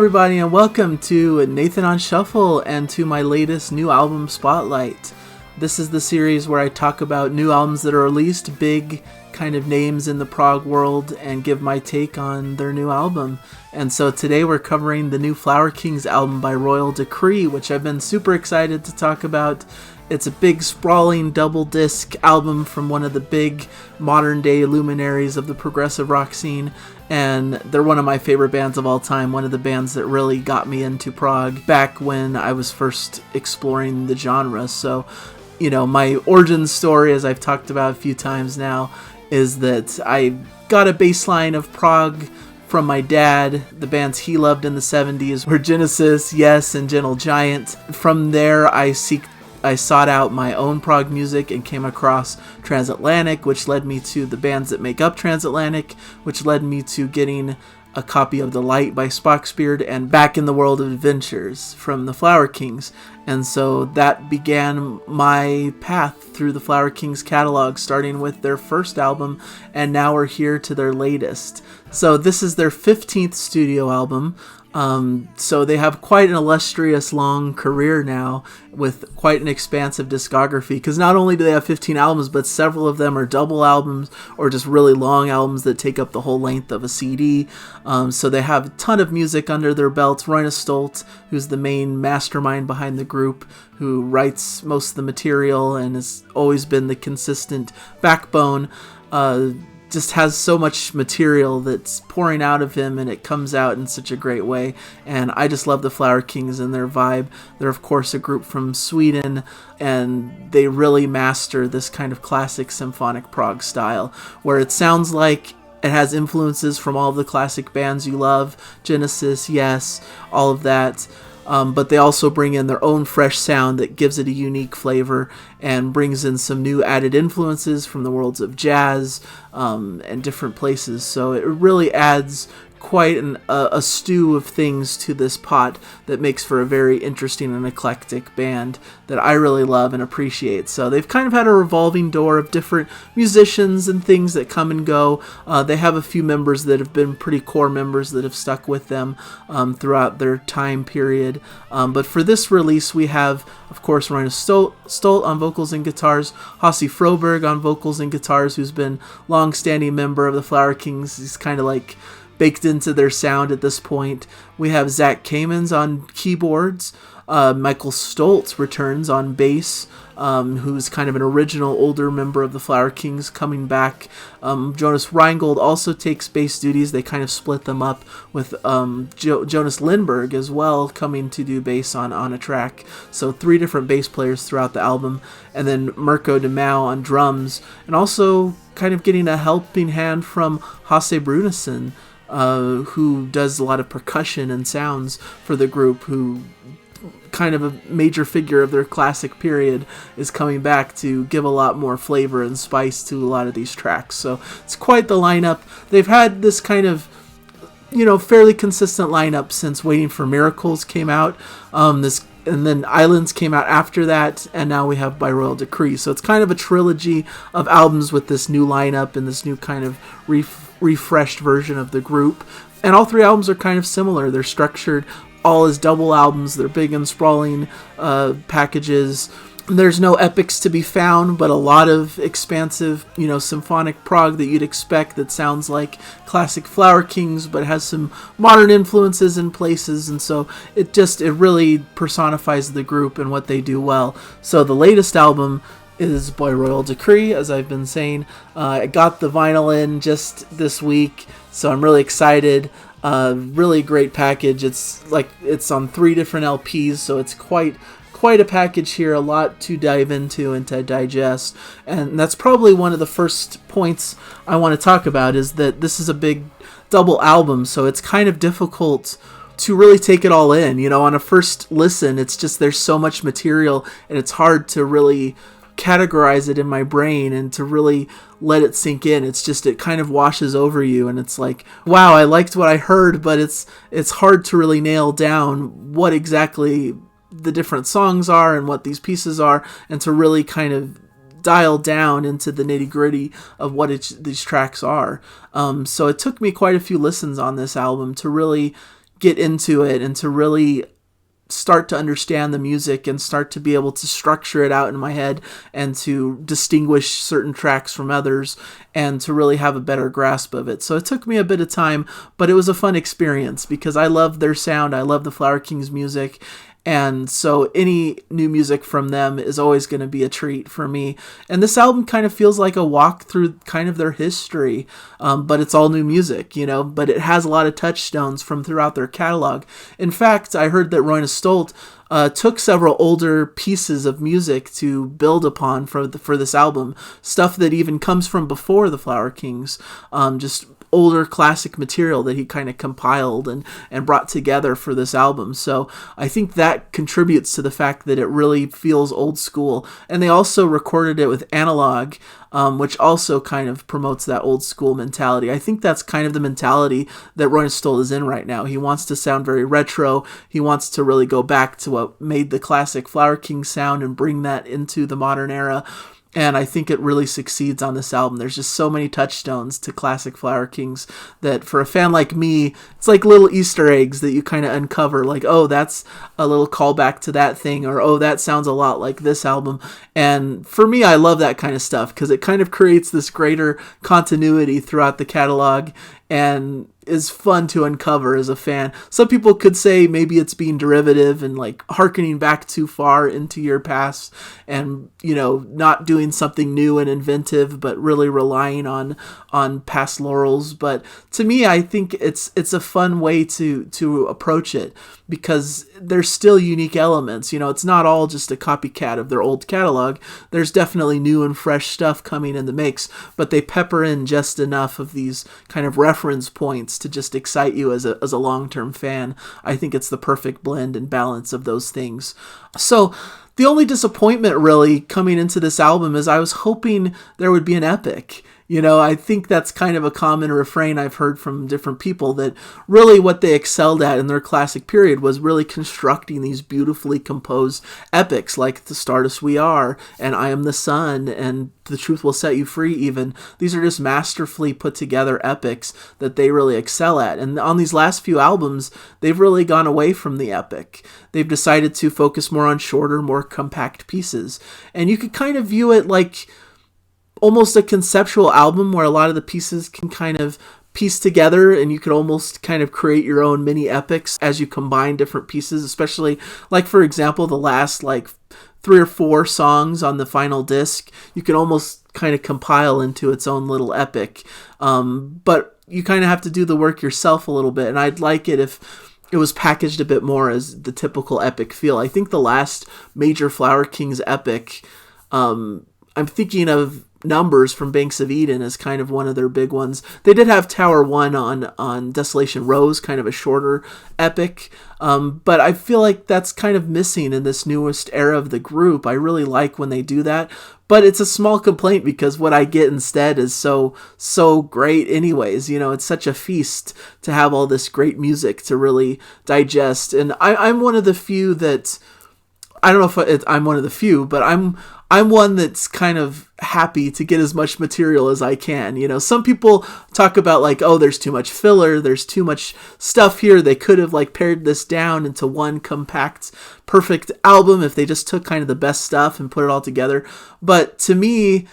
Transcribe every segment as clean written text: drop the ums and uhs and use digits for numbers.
everybody, and welcome to Nathan on Shuffle and to my latest new album spotlight. This is the series where I talk about new albums that are released, big kind of names in the prog world, and give my take on their new album. And so today we're covering the new Flower Kings album by Royal Decree, which I've been super excited to talk about. It's a big, sprawling, double-disc album from one of the big, modern-day luminaries of the progressive rock scene, and they're one of my favorite bands of all time, one of the bands that really got me into prog back when I was first exploring the genre. So, you know, my origin story, as I've talked about a few times now, is that I got a baseline of prog from my dad. The bands he loved in the 70s were Genesis, Yes, and Gentle Giant. From there, I sought out my own prog music and came across Transatlantic, which led me to the bands that make up Transatlantic, which led me to getting a copy of The Light by Spocksbeard and Back in the World of Adventures from the Flower Kings. And so that began my path through the Flower Kings catalog, starting with their first album, and now we're here to their latest. So this is their 15th studio album. So they have quite an illustrious long career now with quite an expansive discography, because not only do they have 15 albums, but several of them are double albums or just really long albums that take up the whole length of a CD. So they have a ton of music under their belts. Roine Stolt, who's the main mastermind behind the group, who writes most of the material and has always been the consistent backbone, just has so much material that's pouring out of him, and it comes out in such a great way. And I just love the Flower Kings and their vibe. They're of course a group from Sweden, and they really master this kind of classic symphonic prog style, where it sounds like it has influences from all of the classic bands you love, Genesis, Yes, all of that. But they also bring in their own fresh sound that gives it a unique flavor and brings in some new added influences from the worlds of jazz and different places. So it really adds quite a stew of things to this pot that makes for a very interesting and eclectic band that I really love and appreciate. So they've kind of had a revolving door of different musicians and things that come and go. They have a few members that have been pretty core members that have stuck with them throughout their time period. But for this release, we have, of course, Roine Stolt on vocals and guitars, Hasse Froberg on vocals and guitars, who's been a long-standing member of the Flower Kings. He's kind of like baked into their sound at this point. We have Zach Kamens on keyboards. Michael Stoltz returns on bass, who's kind of an original older member of the Flower Kings coming back. Jonas Reingold also takes bass duties. They kind of split them up with Jonas Lindberg as well coming to do bass on a track. So 3 different bass players throughout the album. And then Mirko de Mao on drums. And also kind of getting a helping hand from Hasse Brunesen, who does a lot of percussion and sounds for the group, who kind of a major figure of their classic period is coming back to give a lot more flavor and spice to a lot of these tracks. So it's quite the lineup. They've had this kind of, you know, fairly consistent lineup since Waiting for Miracles came out. And then Islands came out after that, and now we have By Royal Decree. So it's kind of a trilogy of albums with this new lineup and this new kind of refreshed version of the group. And all 3 albums are kind of similar. They're structured all as double albums. They're big and sprawling packages. There's no epics to be found, but a lot of expansive, you know, symphonic prog that you'd expect that sounds like classic Flower Kings, but has some modern influences in places. And so it really personifies the group and what they do well. So the latest album is By Royal Decree, as I've been saying. I got the vinyl in just this week, so I'm really excited. Really great package. It's on 3 different LPs, so it's quite a package here, a lot to dive into and to digest. And that's probably one of the first points I want to talk about, is that this is a big double album, so it's kind of difficult to really take it all in. You know, on a first listen, it's just there's so much material, and it's hard to really categorize it in my brain and to really let it sink in. It's just, it kind of washes over you, and it's like, wow, I liked what I heard, but it's hard to really nail down what exactly the different songs are and what these pieces are, and to really kind of dial down into the nitty-gritty of what these tracks are. So it took me quite a few listens on this album to really get into it and to really start to understand the music and start to be able to structure it out in my head and to distinguish certain tracks from others and to really have a better grasp of it. So it took me a bit of time, but it was a fun experience because I love their sound. I love the Flower Kings music. And so any new music from them is always going to be a treat for me. And this album kind of feels like a walk through kind of their history, but it's all new music, but it has a lot of touchstones from throughout their catalog. In fact, I heard that Roine Stolt took several older pieces of music to build upon for this album, stuff that even comes from before the Flower Kings, just older classic material that he kind of compiled and brought together for this album. So I think that contributes to the fact that it really feels old school. And they also recorded it with analog, which also kind of promotes that old school mentality. I think that's kind of the mentality that Roine Stolt is in right now. He wants to sound very retro. He wants to really go back to what made the classic Flower King sound and bring that into the modern era. And I think it really succeeds on this album. There's just so many touchstones to classic Flower Kings that for a fan like me, it's like little Easter eggs that you kind of uncover. Like, oh, that's a little callback to that thing. Or, oh, that sounds a lot like this album. And for me, I love that kind of stuff because it kind of creates this greater continuity throughout the catalog and is fun to uncover as a fan. Some people could say maybe it's being derivative and like hearkening back too far into your past and, not doing something new and inventive, but really relying on past laurels. But to me, I think it's a fun way to approach it because there's still unique elements. It's not all just a copycat of their old catalog. There's definitely new and fresh stuff coming in the mix, but they pepper in just enough of these kind of reference points to just excite you as a long-term fan. I think it's the perfect blend and balance of those things. So the only disappointment really coming into this album is I was hoping there would be an epic. I think that's kind of a common refrain I've heard from different people, that really what they excelled at in their classic period was really constructing these beautifully composed epics like The Stardust We Are and I Am the Sun and The Truth Will Set You Free even. These are just masterfully put together epics that they really excel at. And on these last few albums, they've really gone away from the epic. They've decided to focus more on shorter, more compact pieces. And you could kind of view it like almost a conceptual album where a lot of the pieces can kind of piece together and you could almost kind of create your own mini epics as you combine different pieces, especially like, for example, the last like 3 or 4 songs on the final disc, you can almost kind of compile into its own little epic. But you kind of have to do the work yourself a little bit. And I'd like it if it was packaged a bit more as the typical epic feel. I think the last major Flower Kings epic, I'm thinking of Numbers from Banks of Eden as kind of one of their big ones. They did have Tower 1 on Desolation Rose, kind of a shorter epic, but I feel like that's kind of missing in this newest era of the group. I really like when they do that, but it's a small complaint because what I get instead is so great anyways. It's such a feast to have all this great music to really digest, and I'm one of the few that, I don't know if I'm one of the few, but I'm one that's kind of happy to get as much material as I can. Some people talk about like, oh, there's too much filler, there's too much stuff here. They could have like pared this down into one compact, perfect album if they just took kind of the best stuff and put it all together. But to me,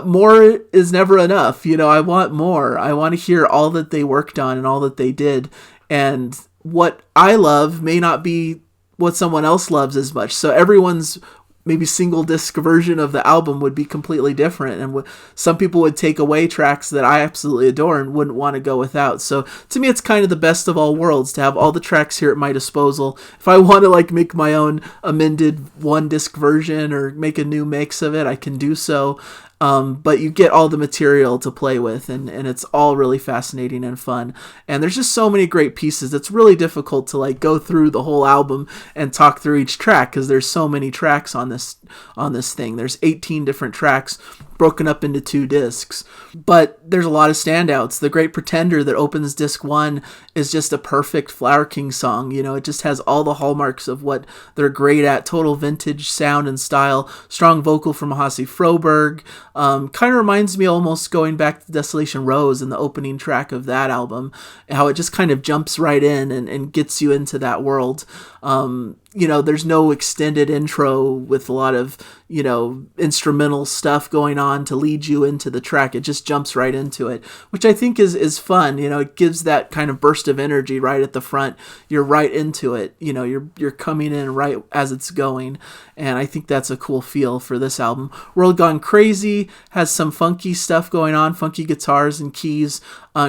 more is never enough. I want more. I want to hear all that they worked on and all that they did. And what I love may not be what someone else loves as much. So everyone's maybe single disc version of the album would be completely different. And some people would take away tracks that I absolutely adore and wouldn't want to go without. So to me, it's kind of the best of all worlds to have all the tracks here at my disposal. If I want to like make my own amended 1 disc version or make a new mix of it, I can do so. But you get all the material to play with, and it's all really fascinating and fun. And there's just so many great pieces. It's really difficult to like go through the whole album and talk through each track because there's so many tracks on this thing. There's 18 different tracks broken up into 2 discs. But there's a lot of standouts. The Great Pretender that opens disc 1 is just a perfect Flower King song. It just has all the hallmarks of what they're great at. Total vintage sound and style. Strong vocal from Hasse Froberg. Kind of reminds me, almost going back to Desolation Rose and the opening track of that album, how it just kind of jumps right in and gets you into that world. There's no extended intro with a lot of, instrumental stuff going on to lead you into the track. It just jumps right into it, which I think is fun. It gives that kind of burst of energy right at the front. You're right into it. You're coming in right as it's going. And I think that's a cool feel for this album. World Gone Crazy has some funky stuff going on, funky guitars and keys.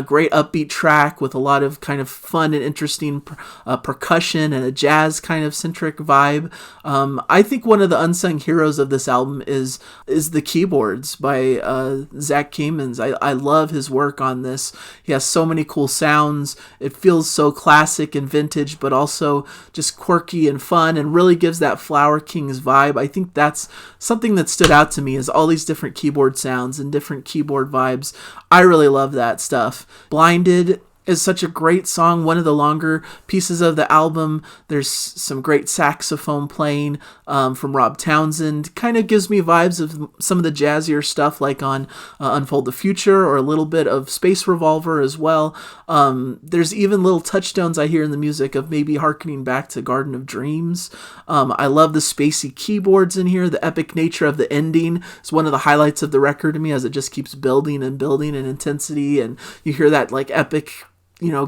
Great upbeat track with a lot of kind of fun and interesting percussion and a jazz kind of centric vibe. I think one of the unsung heroes of this album is the keyboards by Zach Kaemans. I love his work on this. He has so many cool sounds. It feels so classic and vintage, but also just quirky and fun, and really gives that Flower Kings vibe. I think that's something that stood out to me, is all these different keyboard sounds and different keyboard vibes. I really love that stuff. Blinded is such a great song, one of the longer pieces of the album. There's some great saxophone playing from Rob Townsend. Kind of gives me vibes of some of the jazzier stuff like on Unfold the Future, or a little bit of Space Revolver as well. There's even little touchstones I hear in the music of maybe harkening back to Garden of Dreams. I love the spacey keyboards in here. The epic nature of the ending is one of the highlights of the record to me, as it just keeps building and building in intensity, and you hear that like epic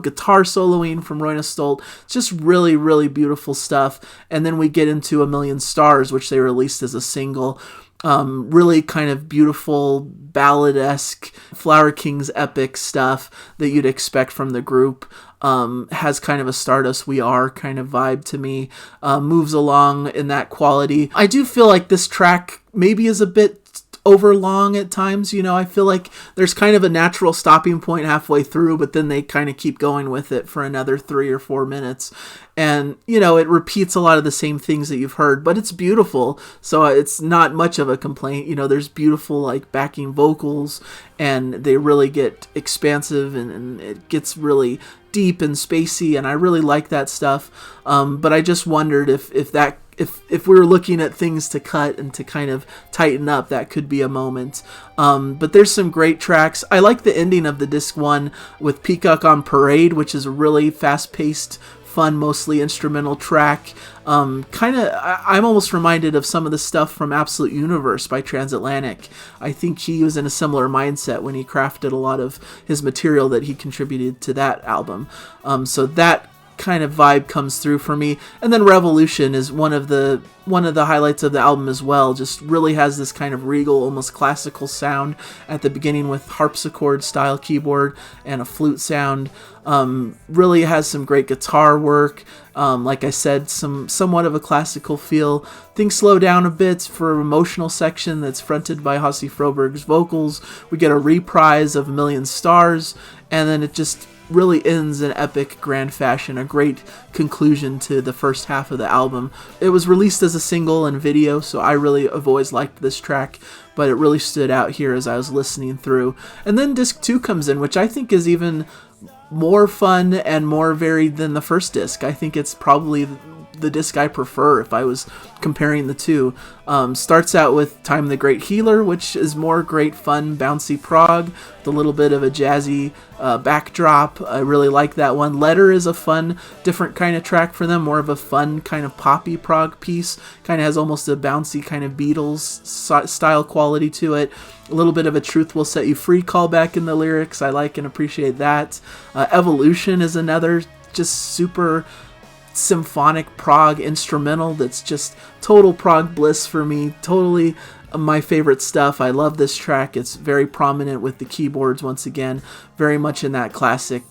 guitar soloing from Roy Stolt. It's just really, really beautiful stuff. And then we get into A Million Stars, which they released as a single. Really kind of beautiful, ballad-esque, Flower Kings epic stuff that you'd expect from the group. Has kind of a Stardust We Are kind of vibe to me. Moves along in that quality. I do feel like this track maybe is a bit over long at times. I feel like there's kind of a natural stopping point halfway through, but then they kind of keep going with it for another 3 or 4 minutes. And, it repeats a lot of the same things that you've heard, but it's beautiful. So it's not much of a complaint. There's beautiful like backing vocals, and they really get expansive, and it gets really deep and spacey, and I really like that stuff. But I just wondered if we were looking at things to cut and to kind of tighten up, that could be a moment. But there's some great tracks. I like the ending of the disc 1 with Peacock on Parade, which is a really fast-paced, fun, mostly instrumental track. I'm almost reminded of some of the stuff from Absolute Universe by Transatlantic. I think he was in a similar mindset when he crafted a lot of his material that he contributed to that album. So that kind of vibe comes through for me. And then Revolution is one of the highlights of the album as well. Just really has this kind of regal, almost classical sound at the beginning with harpsichord style keyboard and a flute sound. Really has some great guitar work. Like I said, somewhat of a classical feel. Things slow down a bit for an emotional section that's fronted by Hasse Froberg's vocals. We get a reprise of A Million Stars, and then it just really ends in epic grand fashion, a great conclusion to the first half of the album. It was released as a single and video, so I really have always liked this track, but it really stood out here as I was listening through. And then disc 2 comes in, which I think is even more fun and more varied than the first disc. I think it's probably the disc I prefer if I was comparing the two. Starts out with Time the Great Healer, which is more great fun bouncy prog with a little bit of a jazzy backdrop. I really like that one. Letter is a fun different kind of track for them, more of a fun kind of poppy prog piece. Kind of has almost a bouncy kind of Beatles style quality to it. A little bit of a Truth Will Set You Free callback in the lyrics. I like and appreciate that. Evolution is another just super symphonic prog instrumental that's just total prog bliss for me. Totally my favorite stuff. I love this track. It's very prominent with the keyboards once again, very much in that classic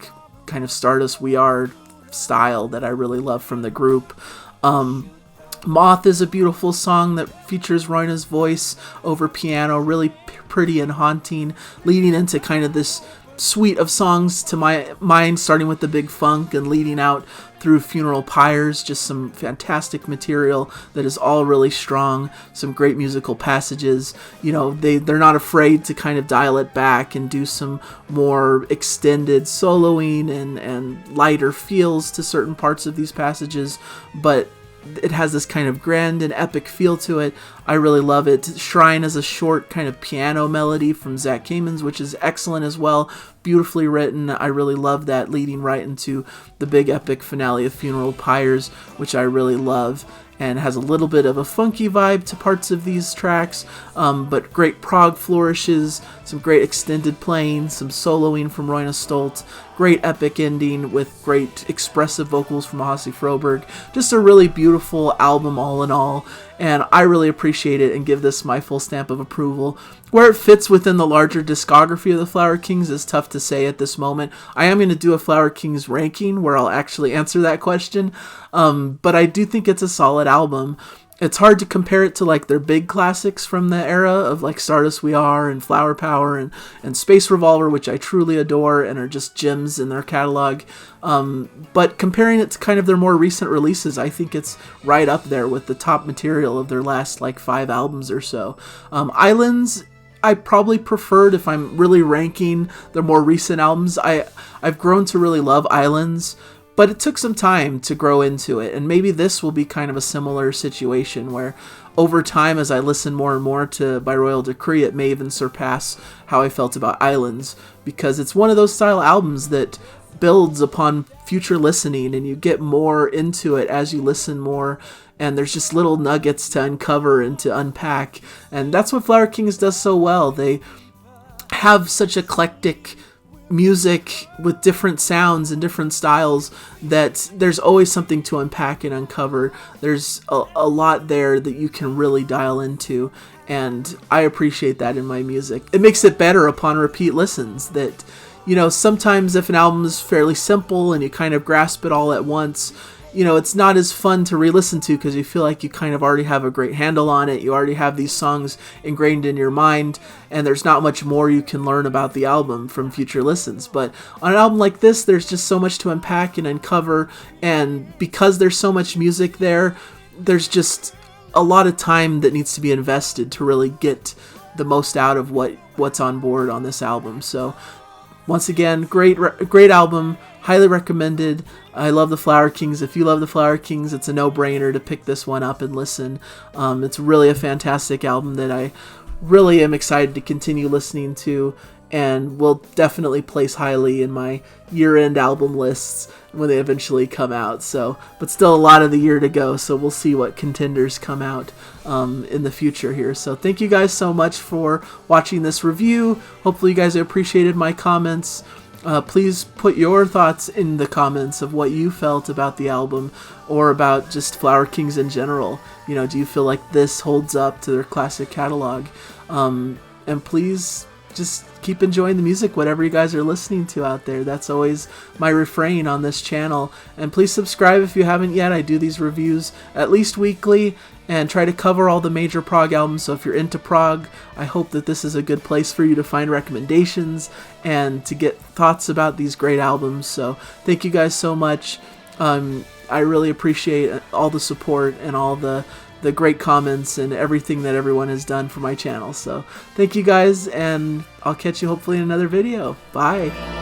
kind of Stardust We Are style that I really love from the group. Moth is a beautiful song that features Royna's voice over piano, really pretty and haunting, leading into kind of this suite of songs to my mind, starting with the Big Funk and leading out through Funeral Pyres. Just some fantastic material that is all really strong, some great musical passages. They're not afraid to kind of dial it back and do some more extended soloing and lighter feels to certain parts of these passages, but it has this kind of grand and epic feel to it. I really love it. Shrine is a short kind of piano melody from Zach Kamen's, which is excellent as well. Beautifully written. I really love that, leading right into the big epic finale of Funeral Pyres, which I really love, and has a little bit of a funky vibe to parts of these tracks, but great prog flourishes, some great extended playing, some soloing from Royna Stolt, great epic ending with great expressive vocals from Hasse Froberg. Just a really beautiful album all in all, and I really appreciate it and give this my full stamp of approval. Where it fits within the larger discography of the Flower Kings is tough to say at this moment. I am going to do a Flower Kings ranking where I'll actually answer that question, but I do think it's a solid album. It's hard to compare it to like their big classics from the era of like Stardust We Are and Flower Power and Space Revolver, which I truly adore and are just gems in their catalog. But comparing it to kind of their more recent releases, I think it's right up there with the top material of their last like 5 albums or so. Islands, I probably preferred, if I'm really ranking their more recent albums. I've grown to really love Islands, but it took some time to grow into it, and maybe this will be kind of a similar situation where over time, as I listen more and more to By Royal Decree, it may even surpass how I felt about Islands, because it's one of those style albums that builds upon future listening, and you get more into it as you listen more, and there's just little nuggets to uncover and to unpack, and that's what Flower Kings does so well. They have such eclectic music with different sounds and different styles that there's always something to unpack and uncover. There's a lot there that you can really dial into, and I appreciate that in my music. It makes it better upon repeat listens that, you know, sometimes if an album is fairly simple and you kind of grasp it all at once, you know, it's not as fun to re-listen to because you feel like you kind of already have a great handle on it. You already have these songs ingrained in your mind, and there's not much more you can learn about the album from future listens. But on an album like this, there's just so much to unpack and uncover, and because there's so much music there, there's just a lot of time that needs to be invested to really get the most out of what's on board on this album. So once again, great album, highly recommended. I love the Flower Kings. If you love the Flower Kings, it's a no-brainer to pick this one up and listen. It's really a fantastic album that I really am excited to continue listening to, and will definitely place highly in my year-end album lists when they eventually come out. So, but still a lot of the year to go, so we'll see what contenders come out in the future here. So thank you guys so much for watching this review. Hopefully you guys appreciated my comments. Please put your thoughts in the comments of what you felt about the album or about just Flower Kings in general. You know, do you feel like this holds up to their classic catalog? And please just keep enjoying the music, whatever you guys are listening to out there. That's always my refrain on this channel. And please subscribe if you haven't yet. I do these reviews at least weekly and try to cover all the major prog albums. So if you're into prog, I hope that this is a good place for you to find recommendations and to get thoughts about these great albums. So thank you guys so much. I really appreciate all the support and all the great comments and everything that everyone has done for my channel. So thank you guys, and I'll catch you hopefully in another video. Bye.